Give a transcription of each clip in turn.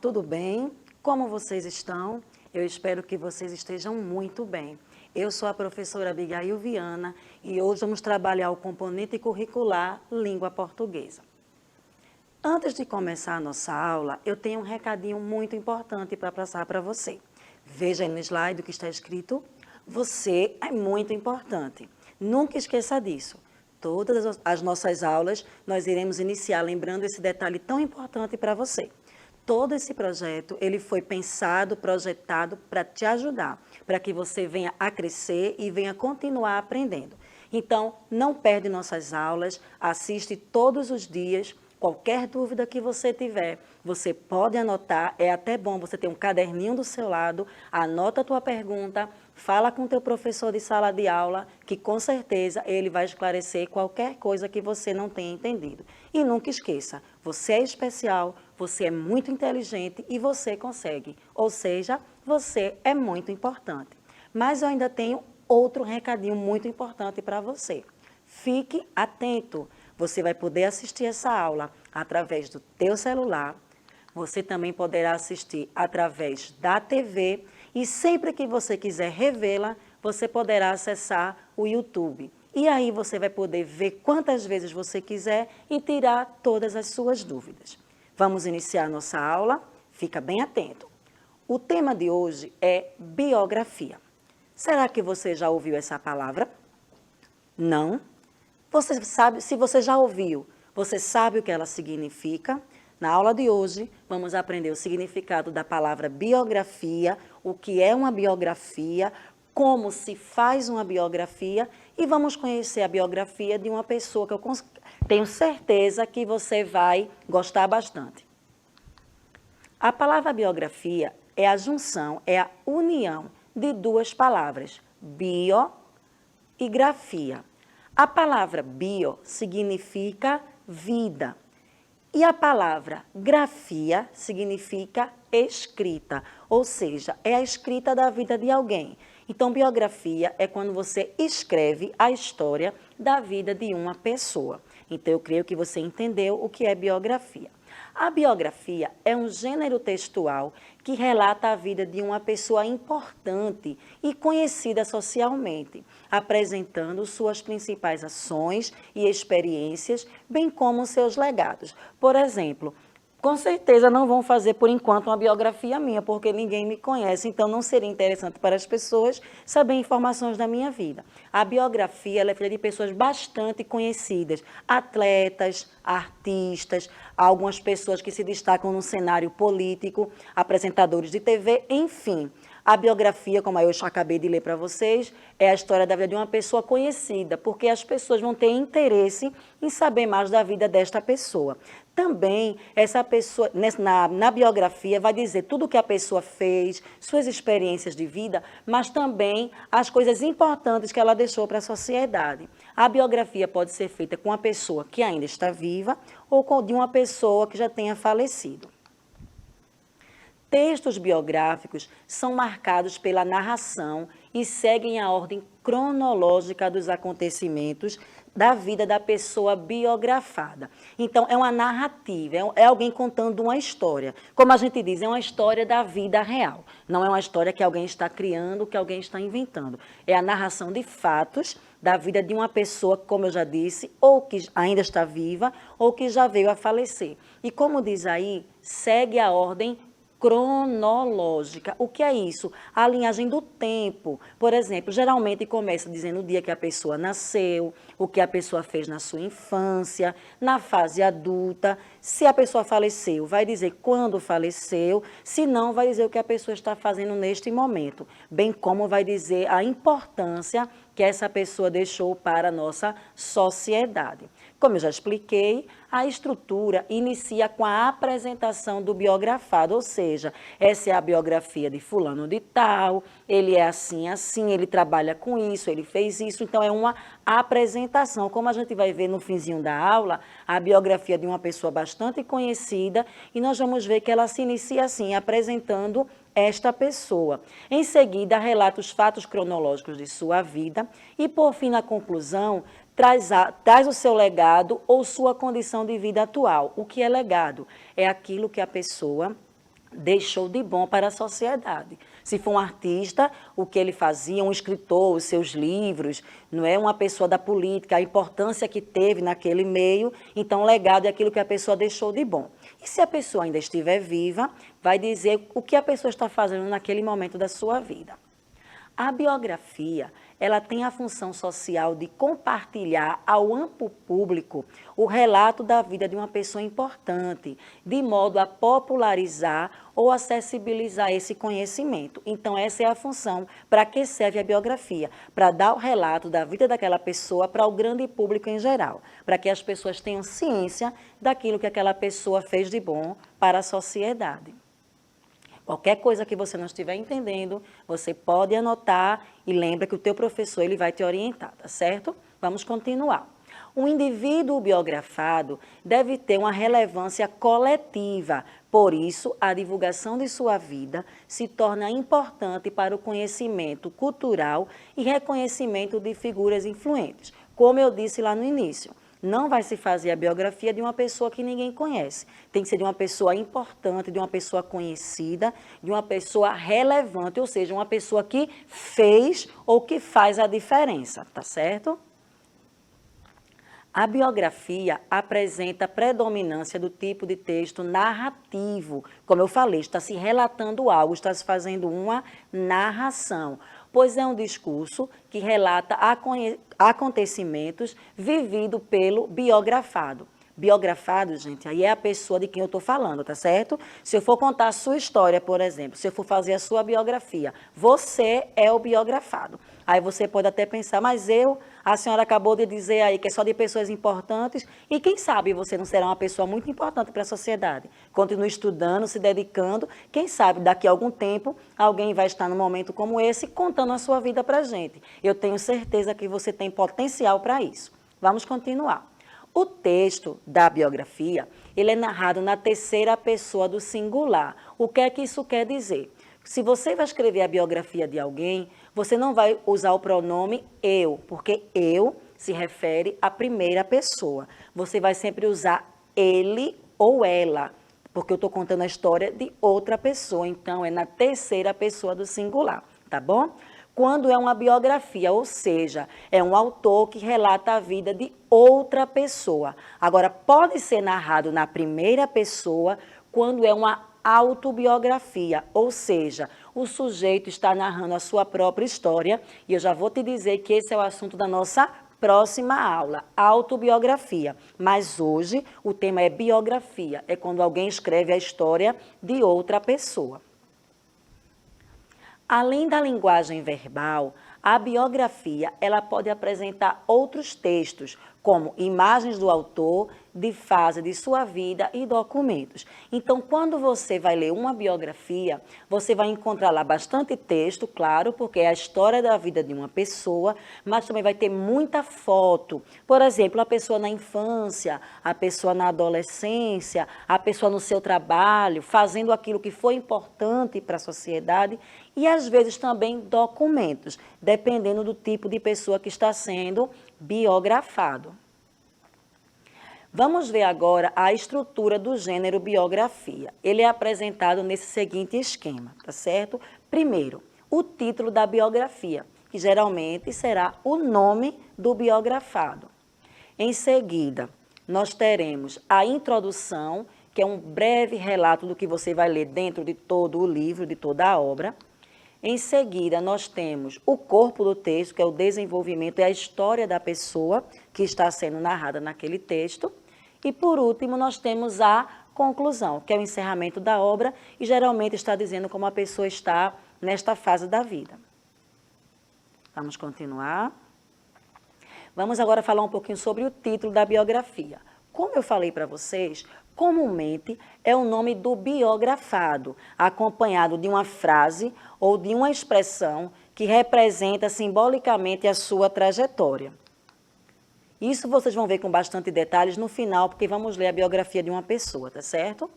tudo bem? Como vocês estão? Eu espero que vocês estejam muito bem. Eu sou a professora Abigail Viana e hoje vamos trabalhar o componente curricular Língua Portuguesa. Antes de começar a nossa aula, eu tenho um recadinho muito importante para passar para você. Veja aí no slide o que está escrito. Você é muito importante. Nunca esqueça disso. Todas as nossas aulas, nós iremos iniciar lembrando esse detalhe tão importante para você. Todo esse projeto, ele foi pensado, projetado para te ajudar, para que você venha a crescer e venha continuar aprendendo. Então, não perde nossas aulas, assiste todos os dias. Qualquer dúvida que você tiver, você pode anotar, é até bom você ter um caderninho do seu lado, anota a tua pergunta, fala com o teu professor de sala de aula, que com certeza ele vai esclarecer qualquer coisa que você não tenha entendido. E nunca esqueça, você é especial, você é muito inteligente e você consegue, ou seja, você é muito importante. Mas eu ainda tenho outro recadinho muito importante para você. Fique atento. Você vai poder assistir essa aula através do teu celular, você também poderá assistir através da TV e sempre que você quiser revê-la, você poderá acessar o YouTube. E aí você vai poder ver quantas vezes você quiser e tirar todas as suas dúvidas. Vamos iniciar nossa aula? Fica bem atento. O tema de hoje é biografia. Será que você já ouviu essa palavra? Não? Você sabe, se você já ouviu, você sabe o que ela significa? Na aula de hoje, vamos aprender o significado da palavra biografia, o que é uma biografia, como se faz uma biografia e vamos conhecer a biografia de uma pessoa que eu tenho certeza que você vai gostar bastante. A palavra biografia é a junção, é a união de duas palavras, bio e grafia. A palavra bio significa vida e a palavra grafia significa escrita, ou seja, é a escrita da vida de alguém. Então, biografia é quando você escreve a história da vida de uma pessoa. Então, eu creio que você entendeu o que é biografia. A biografia é um gênero textual que relata a vida de uma pessoa importante e conhecida socialmente, apresentando suas principais ações e experiências, bem como seus legados. Por exemplo, com certeza não vão fazer, por enquanto, uma biografia minha, porque ninguém me conhece, então não seria interessante para as pessoas saber informações da minha vida. A biografia ela é feita de pessoas bastante conhecidas, atletas, artistas, algumas pessoas que se destacam no cenário político, apresentadores de TV, enfim. A biografia, como eu já acabei de ler para vocês, é a história da vida de uma pessoa conhecida, porque as pessoas vão ter interesse em saber mais da vida desta pessoa. Também, essa pessoa, na biografia, vai dizer tudo o que a pessoa fez, suas experiências de vida, mas também as coisas importantes que ela deixou para a sociedade. A biografia pode ser feita com uma pessoa que ainda está viva ou de uma pessoa que já tenha falecido. Textos biográficos são marcados pela narração e seguem a ordem cronológica dos acontecimentos da vida da pessoa biografada. Então, é uma narrativa, é alguém contando uma história. Como a gente diz, é uma história da vida real. Não é uma história que alguém está criando, que alguém está inventando. É a narração de fatos da vida de uma pessoa, como eu já disse, ou que ainda está viva, ou que já veio a falecer. E como diz aí, segue a ordem cronológica. O que é isso? A linhagem do tempo. Por exemplo, geralmente começa dizendo o dia que a pessoa nasceu, o que a pessoa fez na sua infância, na fase adulta. Se a pessoa faleceu, vai dizer quando faleceu, se não, vai dizer o que a pessoa está fazendo neste momento, bem como vai dizer a importância que essa pessoa deixou para a nossa sociedade. Como eu já expliquei, a estrutura inicia com a apresentação do biografado, ou seja, essa é a biografia de fulano de tal, ele é assim, assim, ele trabalha com isso, ele fez isso, então é uma apresentação. Como a gente vai ver no finzinho da aula, a biografia de uma pessoa bastante conhecida, e nós vamos ver que ela se inicia assim, apresentando esta pessoa. Em seguida, relata os fatos cronológicos de sua vida e, por fim, na conclusão, traz o seu legado ou sua condição de vida atual. O que é legado? É aquilo que a pessoa deixou de bom para a sociedade. Se for um artista, o que ele fazia, um escritor, os seus livros, não é uma pessoa da política, a importância que teve naquele meio, então o legado é aquilo que a pessoa deixou de bom. E se a pessoa ainda estiver viva, vai dizer o que a pessoa está fazendo naquele momento da sua vida. A biografia, ela tem a função social de compartilhar ao amplo público o relato da vida de uma pessoa importante, de modo a popularizar ou acessibilizar esse conhecimento. Então, essa é a função para que serve a biografia, para dar o relato da vida daquela pessoa para o grande público em geral, para que as pessoas tenham ciência daquilo que aquela pessoa fez de bom para a sociedade. Qualquer coisa que você não estiver entendendo, você pode anotar e lembra que o teu professor ele vai te orientar, tá certo? Vamos continuar. O indivíduo biografado deve ter uma relevância coletiva, por isso a divulgação de sua vida se torna importante para o conhecimento cultural e reconhecimento de figuras influentes, como eu disse lá no início. Não vai se fazer a biografia de uma pessoa que ninguém conhece. Tem que ser de uma pessoa importante, de uma pessoa conhecida, de uma pessoa relevante, ou seja, uma pessoa que fez ou que faz a diferença, tá certo? A biografia apresenta predominância do tipo de texto narrativo. Como eu falei, está se relatando algo, está se fazendo uma narração, pois é um discurso que relata acontecimentos vividos pelo biografado. Biografado, gente, aí é a pessoa de quem eu estou falando, tá certo? Se eu for contar a sua história, por exemplo, se eu for fazer a sua biografia, você é o biografado. Aí você pode até pensar, mas a senhora acabou de dizer aí que é só de pessoas importantes, e quem sabe você não será uma pessoa muito importante para a sociedade. Continue estudando, se dedicando, quem sabe daqui a algum tempo alguém vai estar num momento como esse contando a sua vida para a gente. Eu tenho certeza que você tem potencial para isso. Vamos continuar. O texto da biografia, ele é narrado na terceira pessoa do singular. O que é que isso quer dizer? Se você vai escrever a biografia de alguém, você não vai usar o pronome eu, porque eu se refere à primeira pessoa. Você vai sempre usar ele ou ela, porque eu estou contando a história de outra pessoa, então é na terceira pessoa do singular, tá bom? Quando é uma biografia, ou seja, é um autor que relata a vida de outra pessoa. Agora, pode ser narrado na primeira pessoa quando é uma autobiografia, ou seja, o sujeito está narrando a sua própria história, e eu já vou te dizer que esse é o assunto da nossa próxima aula, autobiografia. Mas hoje o tema é biografia, é quando alguém escreve a história de outra pessoa. Além da linguagem verbal, a biografia ela pode apresentar outros textos, como imagens do autor, de fase de sua vida e documentos. Então, quando você vai ler uma biografia, você vai encontrar lá bastante texto, claro, porque é a história da vida de uma pessoa, mas também vai ter muita foto. Por exemplo, a pessoa na infância, a pessoa na adolescência, a pessoa no seu trabalho, fazendo aquilo que foi importante para a sociedade, e às vezes também documentos, dependendo do tipo de pessoa que está sendo biografado. Vamos ver agora a estrutura do gênero biografia. Ele é apresentado nesse seguinte esquema, tá certo? Primeiro, o título da biografia, que geralmente será o nome do biografado. Em seguida, nós teremos a introdução, que é um breve relato do que você vai ler dentro de todo o livro, de toda a obra. Em seguida, nós temos o corpo do texto, que é o desenvolvimento e a história da pessoa que está sendo narrada naquele texto. E, por último, nós temos a conclusão, que é o encerramento da obra e geralmente está dizendo como a pessoa está nesta fase da vida. Vamos continuar. Vamos agora falar um pouquinho sobre o título da biografia. Como eu falei para vocês, comumente é o nome do biografado, acompanhado de uma frase ou de uma expressão que representa simbolicamente a sua trajetória. Isso vocês vão ver com bastante detalhes no final, porque vamos ler a biografia de uma pessoa, tá certo?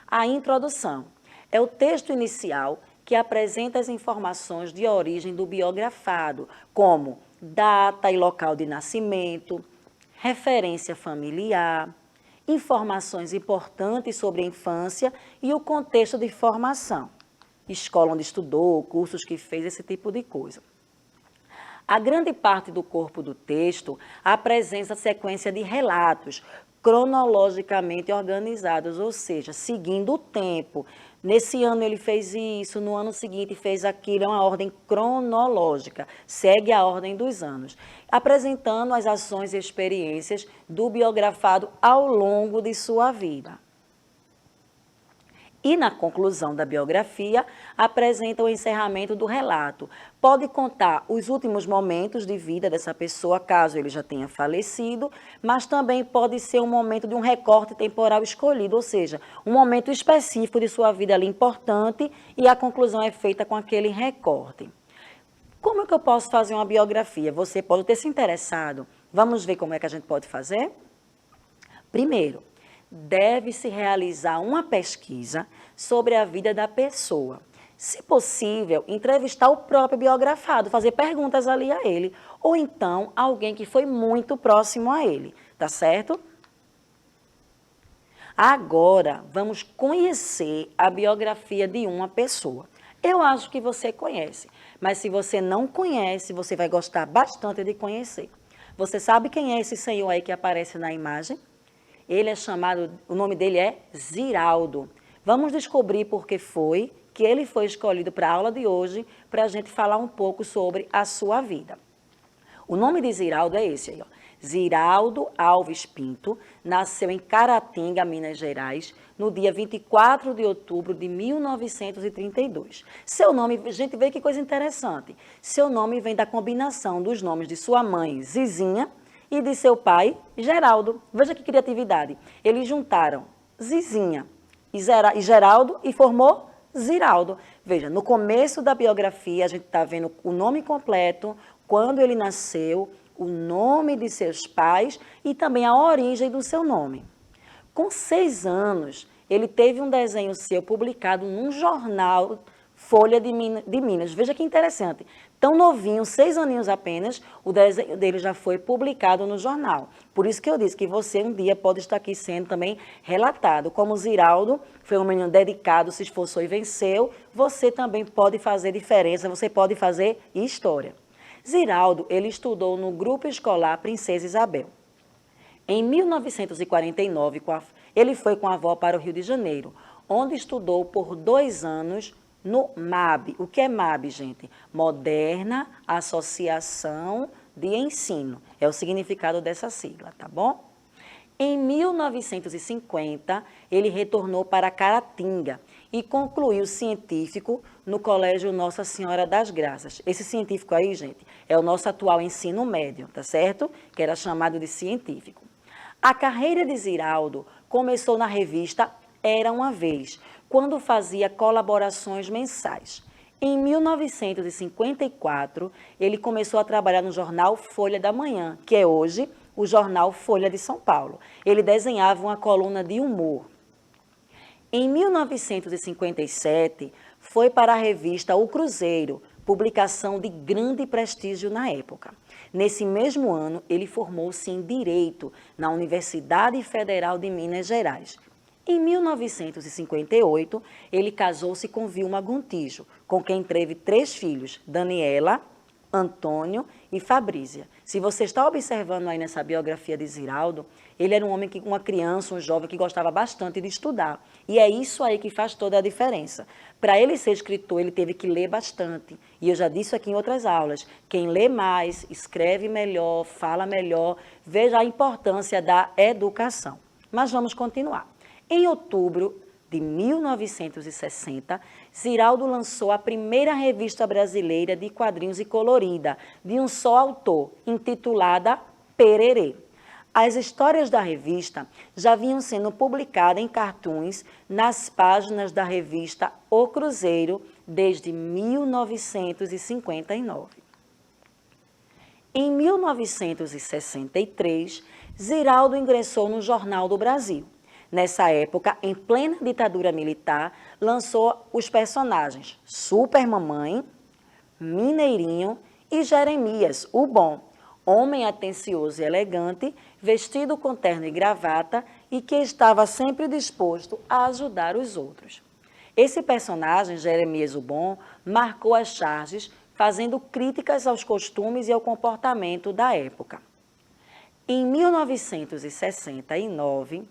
A introdução é o texto inicial que apresenta as informações de origem do biografado, como data e local de nascimento, referência familiar, informações importantes sobre a infância e o contexto de formação. Escola onde estudou, cursos que fez, esse tipo de coisa. A grande parte do corpo do texto apresenta sequência de relatos cronologicamente organizados, ou seja, seguindo o tempo. Nesse ano ele fez isso, no ano seguinte fez aquilo, é uma ordem cronológica, segue a ordem dos anos, apresentando as ações e experiências do biografado ao longo de sua vida. E, na conclusão da biografia, apresenta o encerramento do relato. Pode contar os últimos momentos de vida dessa pessoa, caso ele já tenha falecido, mas também pode ser um momento de um recorte temporal escolhido, ou seja, um momento específico de sua vida ali importante e a conclusão é feita com aquele recorte. Como é que eu posso fazer uma biografia? Você pode ter se interessado. Vamos ver como é que a gente pode fazer? Primeiro, deve-se realizar uma pesquisa sobre a vida da pessoa. Se possível, entrevistar o próprio biografado, fazer perguntas ali a ele, ou então alguém que foi muito próximo a ele, tá certo? Agora, vamos conhecer a biografia de uma pessoa. Eu acho que você conhece, mas se você não conhece, você vai gostar bastante de conhecer. Você sabe quem é esse senhor aí que aparece na imagem? Ele é chamado, o nome dele é Ziraldo. Vamos descobrir por que foi que ele foi escolhido para a aula de hoje, para a gente falar um pouco sobre a sua vida. O nome de Ziraldo é esse aí, ó. Ziraldo Alves Pinto nasceu em Caratinga, Minas Gerais, no dia 24 de outubro de 1932. Seu nome, a gente vê que coisa interessante, seu nome vem da combinação dos nomes de sua mãe, Zizinha, e de seu pai, Geraldo. Veja que criatividade. Eles juntaram Zizinha e Geraldo e formou Ziraldo. Veja, no começo da biografia, a gente está vendo o nome completo, quando ele nasceu, o nome de seus pais e também a origem do seu nome. Com 6 anos, ele teve um desenho seu publicado num jornal Folha de Minas. Veja que interessante. Tão novinho, 6 aninhos apenas, o desenho dele já foi publicado no jornal. Por isso que eu disse que você um dia pode estar aqui sendo também relatado. Como Ziraldo foi um menino dedicado, se esforçou e venceu, você também pode fazer diferença, você pode fazer história. Ziraldo, ele estudou no Grupo Escolar Princesa Isabel. Em 1949, ele foi com a avó para o Rio de Janeiro, onde estudou por 2 anos no MAB. O que é MAB, gente? Moderna Associação de Ensino. É o significado dessa sigla, tá bom? Em 1950, ele retornou para Caratinga e concluiu científico no Colégio Nossa Senhora das Graças. Esse científico aí, gente, é o nosso atual ensino médio, tá certo? Que era chamado de científico. A carreira de Ziraldo começou na revista Era Uma Vez, quando fazia colaborações mensais. Em 1954, ele começou a trabalhar no jornal Folha da Manhã, que é hoje o jornal Folha de São Paulo. Ele desenhava uma coluna de humor. Em 1957, foi para a revista O Cruzeiro, publicação de grande prestígio na época. Nesse mesmo ano, ele formou-se em Direito na Universidade Federal de Minas Gerais. Em 1958, ele casou-se com Vilma Gontijo, com quem teve 3 filhos, Daniela, Antônio e Fabrícia. Se você está observando aí nessa biografia de Ziraldo, ele era um homem, uma criança, um jovem que gostava bastante de estudar. E é isso aí que faz toda a diferença. Para ele ser escritor, ele teve que ler bastante. E eu já disse aqui em outras aulas, quem lê mais, escreve melhor, fala melhor, veja a importância da educação. Mas vamos continuar. Em outubro de 1960, Ziraldo lançou a primeira revista brasileira de quadrinhos e colorida, de um só autor, intitulada Pererê. As histórias da revista já vinham sendo publicadas em cartoons nas páginas da revista O Cruzeiro desde 1959. Em 1963, Ziraldo ingressou no Jornal do Brasil. Nessa época, em plena ditadura militar, lançou os personagens Super Mamãe, Mineirinho e Jeremias, o Bom, homem atencioso e elegante, vestido com terno e gravata e que estava sempre disposto a ajudar os outros. Esse personagem, Jeremias o Bom, marcou as charges, fazendo críticas aos costumes e ao comportamento da época. Em 1969,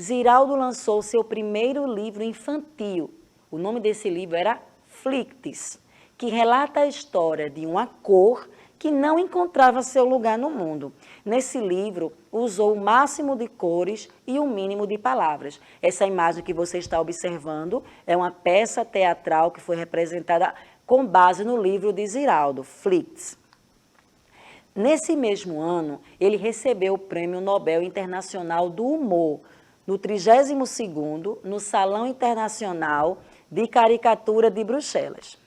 Ziraldo lançou seu primeiro livro infantil. O nome desse livro era Flicts, que relata a história de uma cor que não encontrava seu lugar no mundo. Nesse livro, usou o máximo de cores e o mínimo de palavras. Essa imagem que você está observando é uma peça teatral que foi representada com base no livro de Ziraldo, Flicts. Nesse mesmo ano, ele recebeu o Prêmio Nobel Internacional do Humor, no 32º, no Salão Internacional de Caricatura de Bruxelas.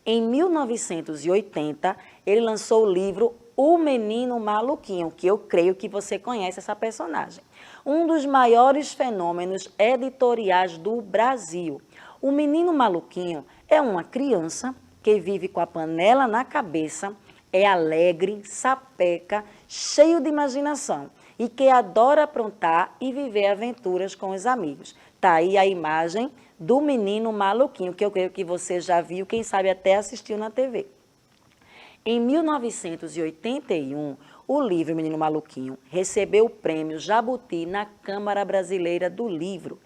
Em 1980, ele lançou o livro O Menino Maluquinho, que eu creio que você conhece essa personagem. Um dos maiores fenômenos editoriais do Brasil. O Menino Maluquinho é uma criança que vive com a panela na cabeça, é alegre, sapeca, cheio de imaginação e que adora aprontar e viver aventuras com os amigos. Tá aí a imagem do Menino Maluquinho, que eu creio que você já viu, quem sabe até assistiu na TV. Em 1981, o livro Menino Maluquinho recebeu o prêmio Jabuti na Câmara Brasileira do Livro.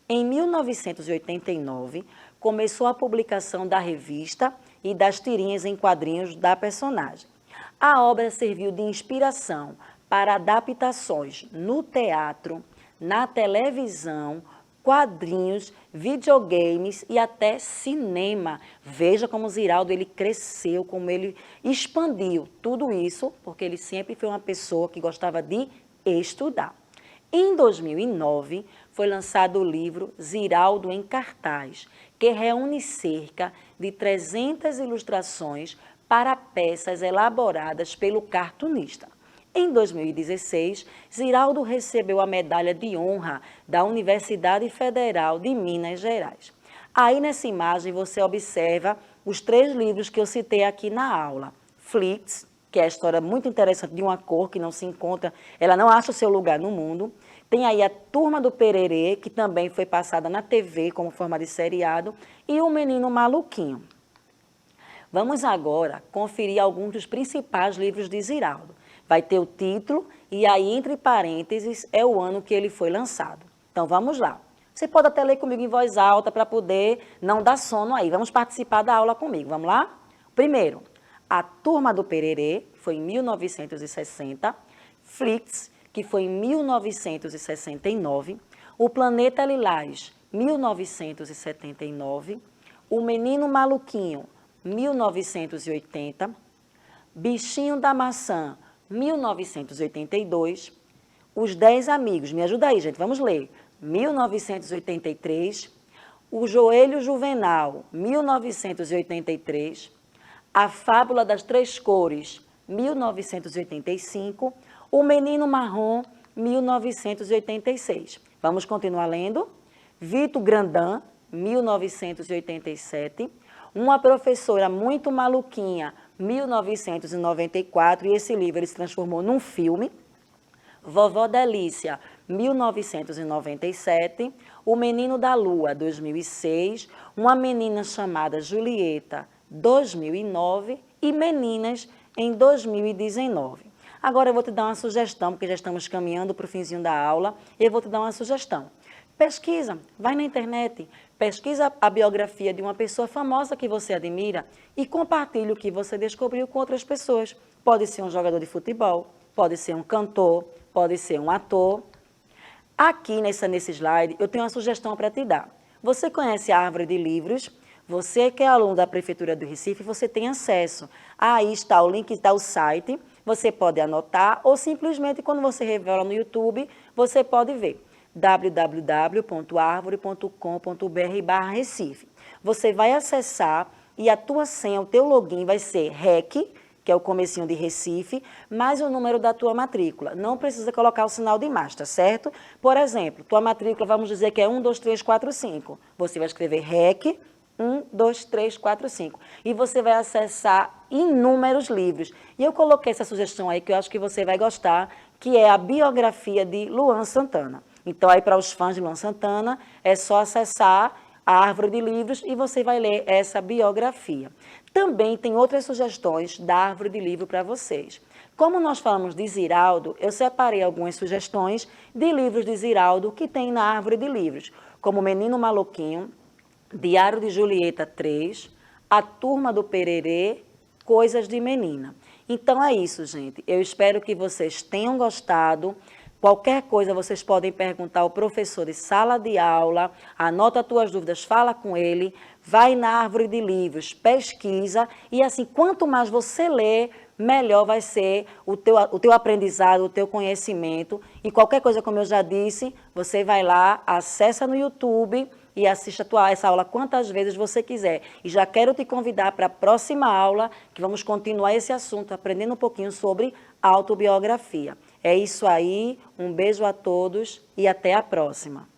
Em 1989, começou a publicação da revista e das tirinhas em quadrinhos da personagem. A obra serviu de inspiração para adaptações no teatro, na televisão, quadrinhos, videogames e até cinema. Veja como Ziraldo ele cresceu, como ele expandiu tudo isso, porque ele sempre foi uma pessoa que gostava de estudar. Em 2009, foi lançado o livro Ziraldo em Cartaz, que reúne cerca de 300 ilustrações para peças elaboradas pelo cartunista. Em 2016, Ziraldo recebeu a medalha de honra da Universidade Federal de Minas Gerais. Aí nessa imagem você observa os 3 livros que eu citei aqui na aula. Flicts, que é a história muito interessante de uma cor que não se encontra, ela não acha o seu lugar no mundo. Tem aí a Turma do Pererê, que também foi passada na TV como forma de seriado, e o Menino Maluquinho. Vamos agora conferir alguns dos principais livros de Ziraldo. Vai ter o título e aí, entre parênteses, é o ano que ele foi lançado. Então, vamos lá. Você pode até ler comigo em voz alta para poder não dar sono aí. Vamos participar da aula comigo. Vamos lá? Primeiro, A Turma do Pererê, foi em 1960. Flicts, que foi em 1969. O Planeta Lilás, 1979. O Menino Maluquinho, 1980. Bichinho da Maçã, 1982. Os 10 Amigos, me ajuda aí, gente, vamos ler. 1983. O Joelho Juvenal, 1983. A Fábula das Três Cores, 1985. O Menino Marrom, 1986. Vamos continuar lendo. Vito Grandin, 1987. Uma Professora Muito Maluquinha, 1994, e esse livro ele se transformou num filme. Vovó Delícia, 1997. O Menino da Lua, 2006. Uma Menina Chamada Julieta, 2009. E Meninas, em 2019. Agora eu vou te dar uma sugestão, porque já estamos caminhando para o finzinho da aula. Eu vou te dar uma sugestão. Pesquisa, vai na internet, pesquisa a biografia de uma pessoa famosa que você admira e compartilhe o que você descobriu com outras pessoas. Pode ser um jogador de futebol, pode ser um cantor, pode ser um ator. Aqui nesse slide eu tenho uma sugestão para te dar. Você conhece a Árvore de Livros? Você que é aluno da Prefeitura do Recife, você tem acesso. Aí está o link, está o site, você pode anotar ou simplesmente quando você revela no YouTube, você pode ver. www.arvore.com.br/Recife. Você vai acessar e a tua senha, o teu login vai ser REC, que é o comecinho de Recife, mais o número da tua matrícula. Não precisa colocar o sinal de mais, tá certo? Por exemplo, tua matrícula, vamos dizer que é 1, 2, 3, 4, 5. Você vai escrever REC 1, 2, 3, 4, 5. E você vai acessar inúmeros livros. E eu coloquei essa sugestão aí que eu acho que você vai gostar, que é a biografia de Luan Santana. Então, aí para os fãs de Luan Santana, é só acessar a Árvore de Livros e você vai ler essa biografia. Também tem outras sugestões da Árvore de Livro para vocês. Como nós falamos de Ziraldo, eu separei algumas sugestões de livros de Ziraldo que tem na Árvore de Livros, como Menino Maluquinho, Diário de Julieta 3, A Turma do Pererê, Coisas de Menina. Então é isso, gente. Eu espero que vocês tenham gostado. Qualquer coisa vocês podem perguntar ao professor de sala de aula, anota as tuas dúvidas, fala com ele, vai na Árvore de Livros, pesquisa e assim, quanto mais você lê, melhor vai ser o teu aprendizado, o teu conhecimento. E qualquer coisa, como eu já disse, você vai lá, acessa no YouTube e assista essa aula quantas vezes você quiser. E já quero te convidar para a próxima aula, que vamos continuar esse assunto, aprendendo um pouquinho sobre autobiografia. É isso aí, um beijo a todos e até a próxima.